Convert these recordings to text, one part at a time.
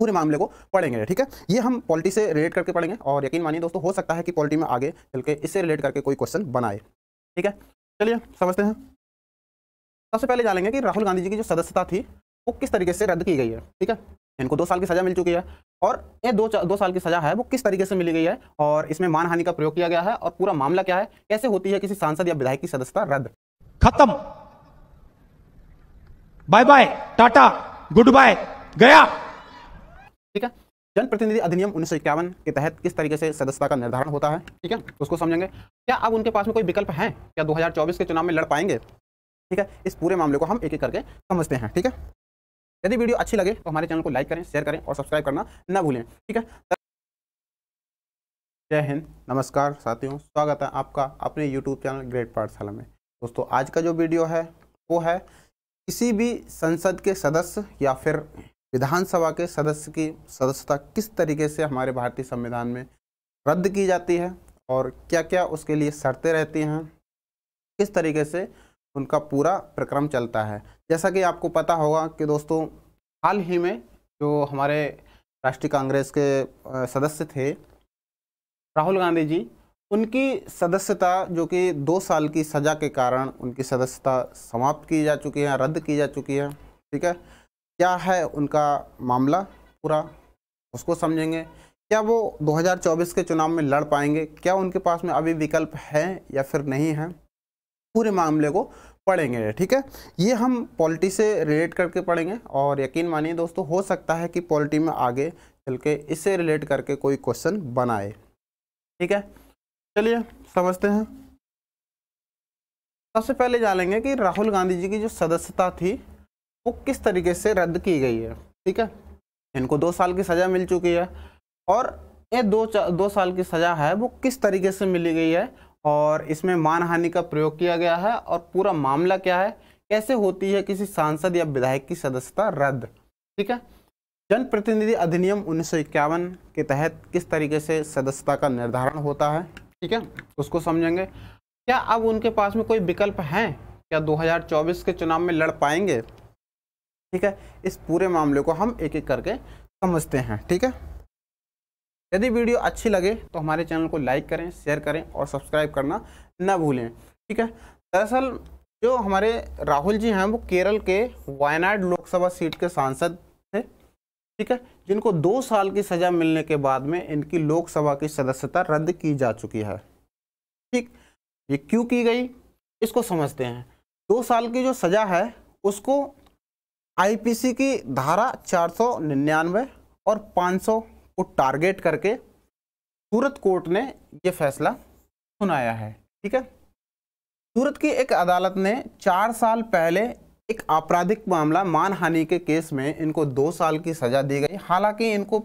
पूरे मामले को पढ़ेंगे। ठीक है, ये हम पॉलिटी से रिलेट करके पढ़ेंगे और यकीन मानिए दोस्तों, हो सकता है कि पॉलिटी में आगे चल के इससे रिलेट करके कोई क्वेश्चन बनाए। ठीक है, चलिए समझते हैं। सबसे पहले जानेंगे कि राहुल गांधी जी की जो सदस्यता थी वो किस तरीके से रद्द की गई है। ठीक है, इनको 2 साल की सजा मिल चुकी है और ये दो साल की सजा है वो किस तरीके से मिली गई है और इसमें मानहानि का प्रयोग किया गया है और पूरा मामला क्या है, कैसे होती है किसी सांसद या विधायक की सदस्यता रद्द। खत्म, bye bye, tata, goodbye, गया। ठीक है, जनप्रतिनिधि अधिनियम 1951 के तहत किस तरीके से सदस्यता का निर्धारण होता है, ठीक है, उसको समझेंगे। क्या अब उनके पास में कोई विकल्प है, क्या 2024 के चुनाव में लड़ पाएंगे। ठीक है, इस पूरे मामले को हम एक एक करके समझते हैं। ठीक है, यदि वीडियो अच्छी लगे तो हमारे चैनल को लाइक करें, शेयर करें और सब्सक्राइब करना न भूलें। ठीक है, जय हिंद, नमस्कार साथियों, स्वागत है आपका अपने YouTube चैनल ग्रेट पाठशाला में। दोस्तों, आज का जो वीडियो है वो है किसी भी संसद के सदस्य या फिर विधानसभा के सदस्य की सदस्यता किस तरीके से हमारे भारतीय संविधान में रद्द की जाती है और क्या क्या उसके लिए शर्तें रहती हैं, किस तरीके से उनका पूरा प्रक्रम चलता है। जैसा कि आपको पता होगा कि दोस्तों, हाल ही में जो हमारे राष्ट्रीय कांग्रेस के सदस्य थे राहुल गांधी जी, उनकी सदस्यता जो कि 2 साल की सज़ा के कारण उनकी सदस्यता समाप्त की जा चुकी है, रद्द की जा चुकी है। ठीक है, क्या है उनका मामला पूरा, उसको समझेंगे। क्या वो 2024 के चुनाव में लड़ पाएंगे, क्या उनके पास में अभी विकल्प है या फिर नहीं है, पूरे मामले को पढ़ेंगे। ठीक है, ये हम पॉलिटी से रिलेट करके पढ़ेंगे और यकीन मानिए दोस्तों, हो सकता है कि पॉलिटी में आगे चल के इससे रिलेट करके कोई क्वेश्चन बनाए। ठीक है, चलिए समझते हैं। सबसे पहले जानेंगे कि राहुल गांधी जी की जो सदस्यता थी वो किस तरीके से रद्द की गई है। ठीक है, इनको 2 साल की सज़ा मिल चुकी है और ये दो साल की सज़ा है वो किस तरीके से मिली गई है और इसमें मानहानि का प्रयोग किया गया है और पूरा मामला क्या है, कैसे होती है किसी सांसद या विधायक की सदस्यता रद्द। ठीक है, जनप्रतिनिधि अधिनियम 1951 के तहत किस तरीके से सदस्यता का निर्धारण होता है। ठीक है, उसको समझेंगे। क्या अब उनके पास में कोई विकल्प है, क्या 2024 के चुनाव में लड़ पाएंगे। ठीक है, इस पूरे मामले को हम एक एक करके समझते हैं। ठीक है, यदि वीडियो अच्छी लगे तो हमारे चैनल को लाइक करें, शेयर करें और सब्सक्राइब करना न भूलें। ठीक है, दरअसल जो हमारे राहुल जी हैं वो केरल के वायनाड लोकसभा सीट के सांसद थे। ठीक है, जिनको 2 साल की सज़ा मिलने के बाद में इनकी लोकसभा की सदस्यता रद्द की जा चुकी है। ठीक, ये क्यों की गई इसको समझते हैं। 2 साल की जो सज़ा है उसको आईपीसी की धारा 499 और 500 को टारगेट करके सूरत कोर्ट ने ये फैसला सुनाया है। ठीक है, सूरत की एक अदालत ने 4 साल पहले एक आपराधिक मामला मानहानि के केस में इनको 2 साल की सज़ा दी गई। हालांकि इनको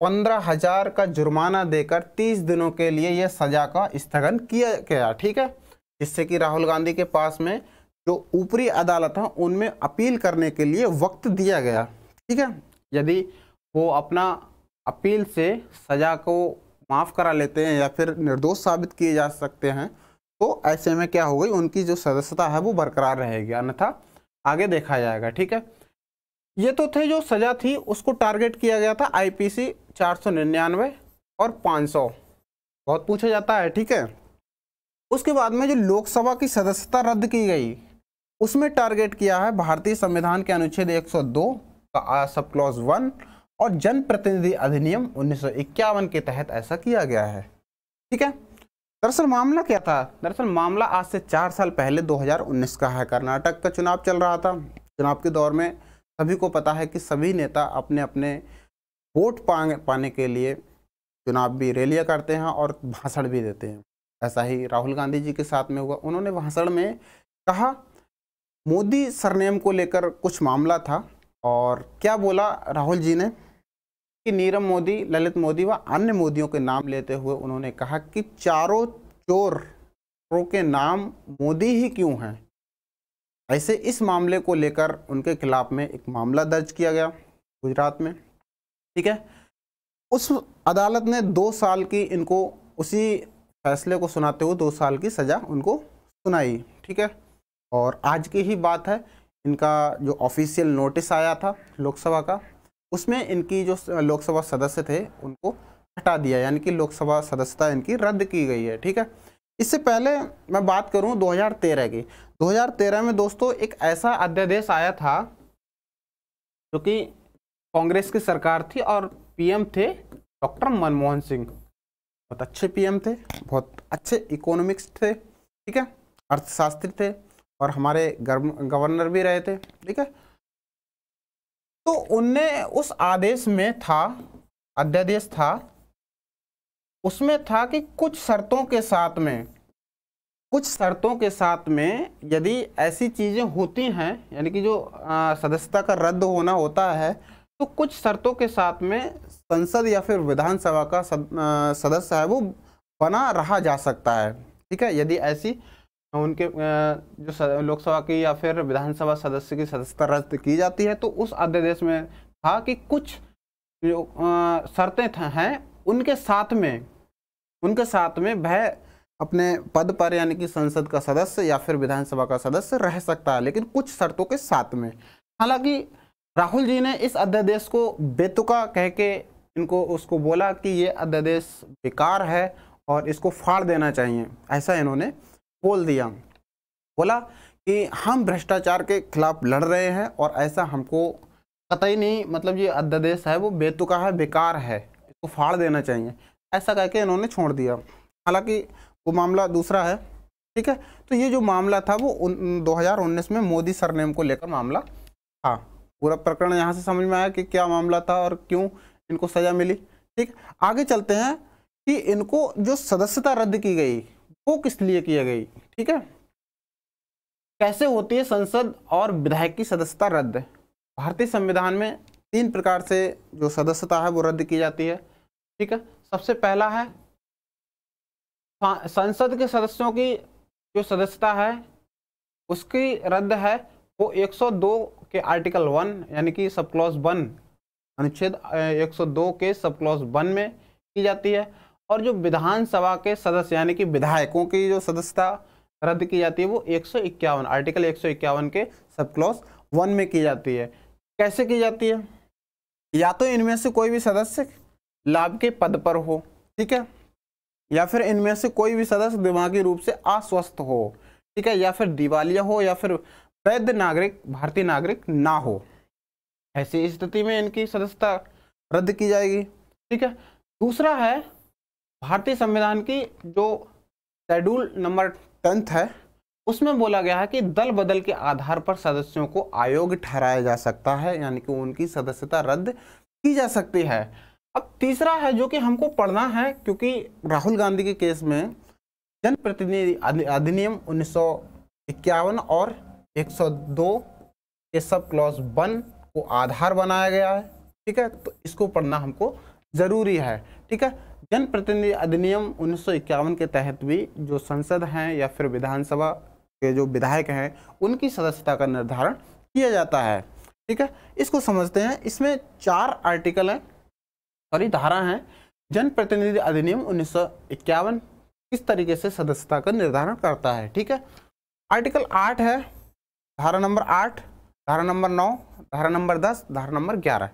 15,000 का जुर्माना देकर 30 दिनों के लिए यह सज़ा का स्थगन किया गया। ठीक है, जिससे कि राहुल गांधी के पास में जो ऊपरी अदालत है उनमें अपील करने के लिए वक्त दिया गया। ठीक है, यदि वो अपना अपील से सज़ा को माफ़ करा लेते हैं या फिर निर्दोष साबित किए जा सकते हैं तो ऐसे में क्या हो गई, उनकी जो सदस्यता है वो बरकरार रहेगी, अन्यथा आगे देखा जाएगा। ठीक है, ये तो थे जो सज़ा थी उसको टारगेट किया गया था आईपीसी 499 और 500, बहुत पूछा जाता है। ठीक है, उसके बाद में जो लोकसभा की सदस्यता रद्द की गई उसमें टारगेट किया है भारतीय संविधान के अनुच्छेद 102 का सब क्लॉज 1 और जनप्रतिनिधि अधिनियम 1951 के तहत ऐसा किया गया है। ठीक है, दरअसल मामला क्या था, दरअसल मामला आज से 4 साल पहले 2019 का है। कर्नाटक का चुनाव चल रहा था। चुनाव के दौर में सभी को पता है कि सभी नेता अपने अपने वोट पाने के लिए चुनावी रैलियां करते हैं और भाषण भी देते हैं। ऐसा ही राहुल गांधी जी के साथ में हुआ। उन्होंने भाषण में कहा, मोदी सरनेम को लेकर कुछ मामला था और क्या बोला राहुल जी ने कि नीरव मोदी, ललित मोदी व अन्य मोदियों के नाम लेते हुए उन्होंने कहा कि चारों चोरों के नाम मोदी ही क्यों हैं। ऐसे इस मामले को लेकर उनके खिलाफ में एक मामला दर्ज किया गया गुजरात में। ठीक है, उस अदालत ने 2 साल की इनको उसी फैसले को सुनाते हुए 2 साल की सज़ा उनको सुनाई। ठीक है, और आज की ही बात है, इनका जो ऑफिशियल नोटिस आया था लोकसभा का उसमें इनकी जो लोकसभा सदस्य थे उनको हटा दिया, यानी कि लोकसभा सदस्यता इनकी रद्द की गई है। ठीक है, इससे पहले मैं बात करूं 2013 की। 2013 में दोस्तों एक ऐसा अध्यादेश आया था जो कि कांग्रेस की सरकार थी और पीएम थे डॉक्टर मनमोहन सिंह। बहुत अच्छे पीएम थे, बहुत अच्छे इकोनॉमिक्स थे, ठीक है, अर्थशास्त्री थे और हमारे गवर्नर भी रहे थे। ठीक है, तो उनने उस आदेश में था, अध्यादेश था, उसमें था कि कुछ शर्तों के साथ में यदि ऐसी चीजें होती हैं, यानी कि जो सदस्यता का रद्द होना होता है, तो कुछ शर्तों के साथ में संसद या फिर विधानसभा का सदस्य है वो बना रहा जा सकता है। ठीक है, यदि ऐसी उनके जो लोकसभा की या फिर विधानसभा सदस्य की सदस्यता रद्द की जाती है, तो उस अध्यादेश में था कि कुछ जो शर्तें हैं उनके साथ में वह अपने पद पर, यानी कि संसद का सदस्य या फिर विधानसभा का सदस्य रह सकता है, लेकिन कुछ शर्तों के साथ में। हालांकि राहुल जी ने इस अध्यादेश को बेतुका कह के इनको उसको बोला कि ये अध्यादेश बेकार है और इसको फाड़ देना चाहिए, ऐसा इन्होंने बोल दिया। बोला कि हम भ्रष्टाचार के खिलाफ लड़ रहे हैं और ऐसा हमको कतई नहीं, मतलब ये अध्यादेश है वो बेतुका है, बेकार है, इसको फाड़ देना चाहिए, ऐसा कह के इन्होंने छोड़ दिया। हालांकि वो मामला दूसरा है। ठीक है, तो ये जो मामला था वो 2019 में मोदी सरनेम को लेकर मामला था। पूरा प्रकरण यहाँ से समझ में आया कि क्या मामला था और क्यों इनको सजा मिली। ठीक, आगे चलते हैं कि इनको जो सदस्यता रद्द की गई वो किस लिए की गई। ठीक है, कैसे होती है संसद और विधायक की सदस्यता रद्द। भारतीय संविधान में 3 प्रकार से जो सदस्यता है वो रद्द की जाती है। ठीक है, सबसे पहला है संसद के सदस्यों की जो सदस्यता है उसकी रद्द है वो 102 के आर्टिकल 1, यानी कि सब क्लॉज 1, अनुच्छेद 102 के सब क्लॉज 1 में की जाती है। और जो विधानसभा के सदस्य यानी कि विधायकों की जो सदस्यता रद्द की जाती है वो 151 आर्टिकल 151 के सब क्लॉज 1 में की जाती है। कैसे की जाती है? या तो इनमें से कोई भी सदस्य लाभ के पद पर हो, ठीक है, या फिर इनमें से कोई भी सदस्य दिमागी रूप से अस्वस्थ हो, ठीक है, या फिर दिवालिया हो, या फिर वैध नागरिक, भारतीय नागरिक ना हो। ऐसी स्थिति में इनकी सदस्यता रद्द की जाएगी। ठीक है, दूसरा है भारतीय संविधान की जो शेड्यूल नंबर 10 है उसमें बोला गया है कि दल बदल के आधार पर सदस्यों को अयोग्य ठहराया जा सकता है, यानी कि उनकी सदस्यता रद्द की जा सकती है। अब तीसरा है जो कि हमको पढ़ना है, क्योंकि राहुल गांधी के केस में जनप्रतिनिधि अधिनियम 1951 और 102 के सब क्लॉज 1 को आधार बनाया गया है। ठीक है, तो इसको पढ़ना हमको जरूरी है। ठीक है, जनप्रतिनिधि अधिनियम 1951 के तहत भी जो संसद हैं या फिर विधानसभा के जो विधायक हैं उनकी सदस्यता का निर्धारण किया जाता है। ठीक है, इसको समझते हैं। इसमें 4 आर्टिकल हैं, सॉरी धारा हैं। जनप्रतिनिधि अधिनियम 1951 किस तरीके से सदस्यता का निर्धारण करता है। ठीक है, आर्टिकल 8 है, धारा नंबर 8, धारा नंबर 9, धारा नंबर 10, धारा नंबर 11।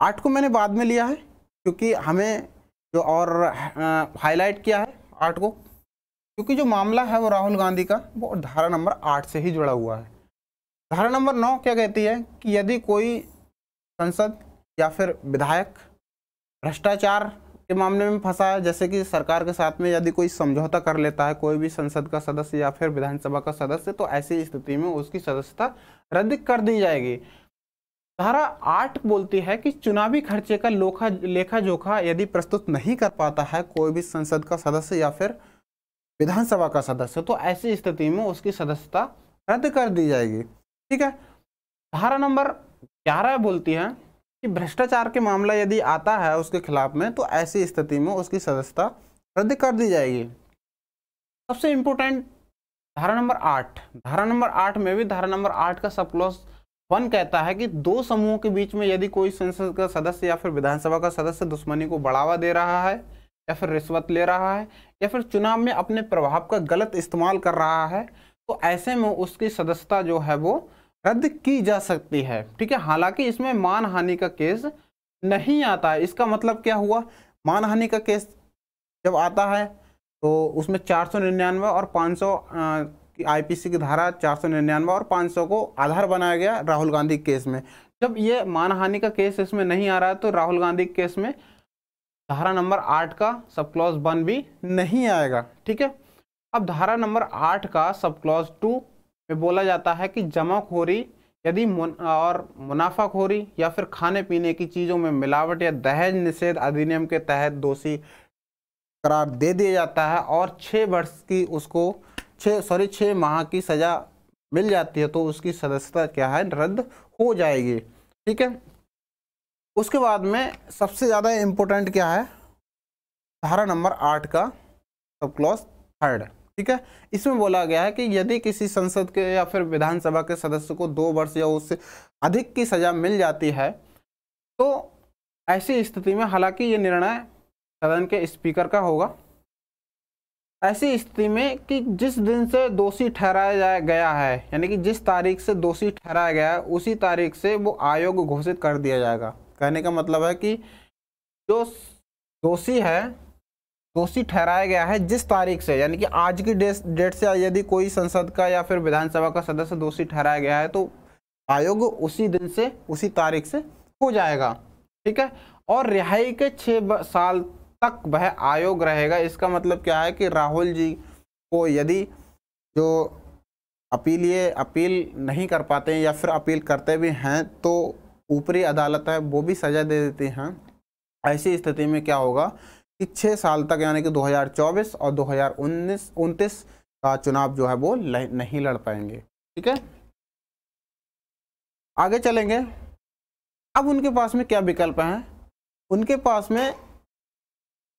8 को मैंने बाद में लिया है क्योंकि हमें जो और हाईलाइट किया है 8 को, क्योंकि जो मामला है वो राहुल गांधी का वो धारा नंबर 8 से ही जुड़ा हुआ है। धारा नंबर 9 क्या कहती है कि यदि कोई संसद या फिर विधायक भ्रष्टाचार के मामले में फंसा है, जैसे कि सरकार के साथ में यदि कोई समझौता कर लेता है कोई भी संसद का सदस्य या फिर विधानसभा का सदस्य, तो ऐसी स्थिति में उसकी सदस्यता रद्द कर दी जाएगी। धारा 8 बोलती है कि चुनावी खर्चे का लेखा जोखा यदि प्रस्तुत नहीं कर पाता है कोई भी संसद का सदस्य या फिर विधानसभा का सदस्य, तो ऐसी स्थिति में उसकी सदस्यता रद्द कर दी जाएगी। ठीक है, धारा नंबर 11 बोलती है कि भ्रष्टाचार के मामला यदि आता है उसके खिलाफ में, तो ऐसी स्थिति में उसकी सदस्यता रद्द कर दी जाएगी। सबसे इंपॉर्टेंट धारा नंबर 8, धारा नंबर 8 में भी धारा नंबर 8 का सब क्लॉज 1 कहता है कि 2 समूहों के बीच में यदि कोई संसद का सदस्य या फिर विधानसभा का सदस्य दुश्मनी को बढ़ावा दे रहा है या फिर रिश्वत ले रहा है या फिर चुनाव में अपने प्रभाव का गलत इस्तेमाल कर रहा है, तो ऐसे में उसकी सदस्यता जो है वो रद्द की जा सकती है। ठीक है, हालांकि इसमें मानहानि का केस नहीं आता है। इसका मतलब क्या हुआ, मानहानि का केस जब आता है तो उसमें 499 और 500 आईपीसी की धारा 499 और 500 को आधार बनाया गया राहुल गांधी केस में। जब ये मानहानि का केस इसमें नहीं आ रहा है तो राहुल गांधी केस में धारा नंबर 8 का सब क्लॉज 1 भी नहीं आएगा। ठीक है, अब धारा नंबर 8 का सब क्लॉज 2 में बोला जाता है कि जमाखोरी यदि और मुनाफाखोरी या फिर खाने पीने की चीज़ों में मिलावट या दहेज निषेध अधिनियम के तहत दोषी करार दे दिया जाता है और 6 वर्ष की उसको 6 माह की सज़ा मिल जाती है तो उसकी सदस्यता क्या है, रद्द हो जाएगी। ठीक है, उसके बाद में सबसे ज़्यादा इम्पोर्टेंट क्या है, धारा नंबर 8 का सब क्लॉज 3। ठीक है, इसमें बोला गया है कि यदि किसी संसद के या फिर विधानसभा के सदस्य को 2 वर्ष या उससे अधिक की सज़ा मिल जाती है तो ऐसी स्थिति में, हालांकि ये निर्णय सदन के स्पीकर का होगा, ऐसी स्थिति में कि जिस दिन से दोषी ठहराया गया है, यानी कि जिस तारीख से दोषी ठहराया गया है उसी तारीख से वो आयोग घोषित कर दिया जाएगा। कहने का मतलब है कि जो दोषी है, दोषी ठहराया गया है जिस तारीख से, यानी कि आज की डेट से यदि कोई संसद का या फिर विधानसभा का सदस्य दोषी ठहराया गया है तो आयोग उसी दिन से, उसी तारीख से हो जाएगा। ठीक है, और रिहाई के 6 साल तक वह आयोग रहेगा। इसका मतलब क्या है कि राहुल जी को यदि जो अपील नहीं कर पाते हैं या फिर अपील करते भी हैं तो ऊपरी अदालत है वो भी सज़ा दे देती हैं। ऐसी स्थिति में क्या होगा कि 6 साल तक, यानी कि 2024 और 2029 का चुनाव जो है वो नहीं लड़ पाएंगे। ठीक है, आगे चलेंगे। अब उनके पास में क्या विकल्प हैं, उनके पास में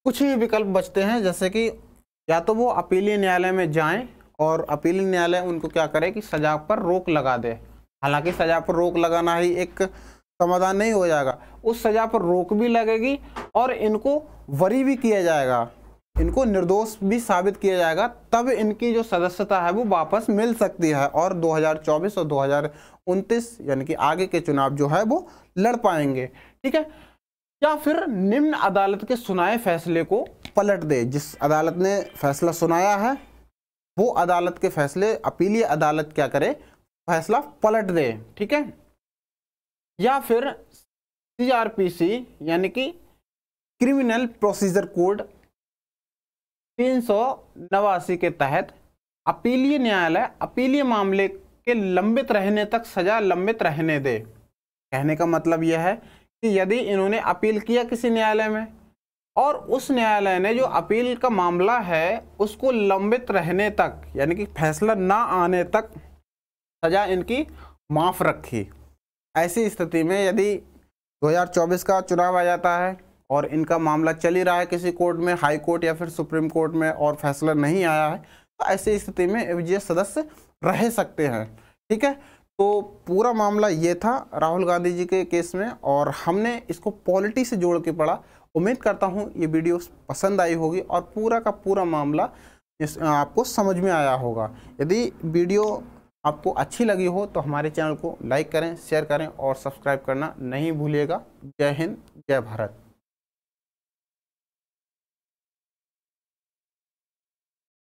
कुछ ही विकल्प बचते हैं, जैसे कि या तो वो अपीलीय न्यायालय में जाएं और अपीलीय न्यायालय उनको क्या करे कि सजा पर रोक लगा दे। हालांकि सजा पर रोक लगाना ही एक समाधान नहीं हो जाएगा, उस सजा पर रोक भी लगेगी और इनको वरी भी किया जाएगा, इनको निर्दोष भी साबित किया जाएगा, तब इनकी जो सदस्यता है वो वापस मिल सकती है और 2024 और 2029 यानी कि आगे के चुनाव जो है वो लड़ पाएंगे। ठीक है, या फिर निम्न अदालत के सुनाए फैसले को पलट दे। जिस अदालत ने फैसला सुनाया है वो अदालत के फैसले अपीलीय अदालत क्या करे, फैसला पलट दे। ठीक है, या फिर CRPC यानी कि क्रिमिनल प्रोसीजर कोड 389 के तहत अपीलीय न्यायालय अपीलीय मामले के लंबित रहने तक सजा लंबित रहने दे। कहने का मतलब यह है कि यदि इन्होंने अपील किया किसी न्यायालय में और उस न्यायालय ने जो अपील का मामला है उसको लंबित रहने तक, यानी कि फैसला ना आने तक सजा इनकी माफ रखी। ऐसी स्थिति में यदि 2024 का चुनाव आ जाता है और इनका मामला चल ही रहा है किसी कोर्ट में, हाई कोर्ट या फिर सुप्रीम कोर्ट में, और फैसला नहीं आया है, तो ऐसी स्थिति में एविजियत सदस्य रह सकते हैं। ठीक है, तो पूरा मामला ये था राहुल गांधी जी के केस में और हमने इसको पॉलिटी से जोड़ के पढ़ा। उम्मीद करता हूँ ये वीडियो पसंद आई होगी और पूरा का पूरा मामला आपको समझ में आया होगा। यदि वीडियो आपको अच्छी लगी हो तो हमारे चैनल को लाइक करें, शेयर करें और सब्सक्राइब करना नहीं भूलिएगा। जय हिंद, जय भारत।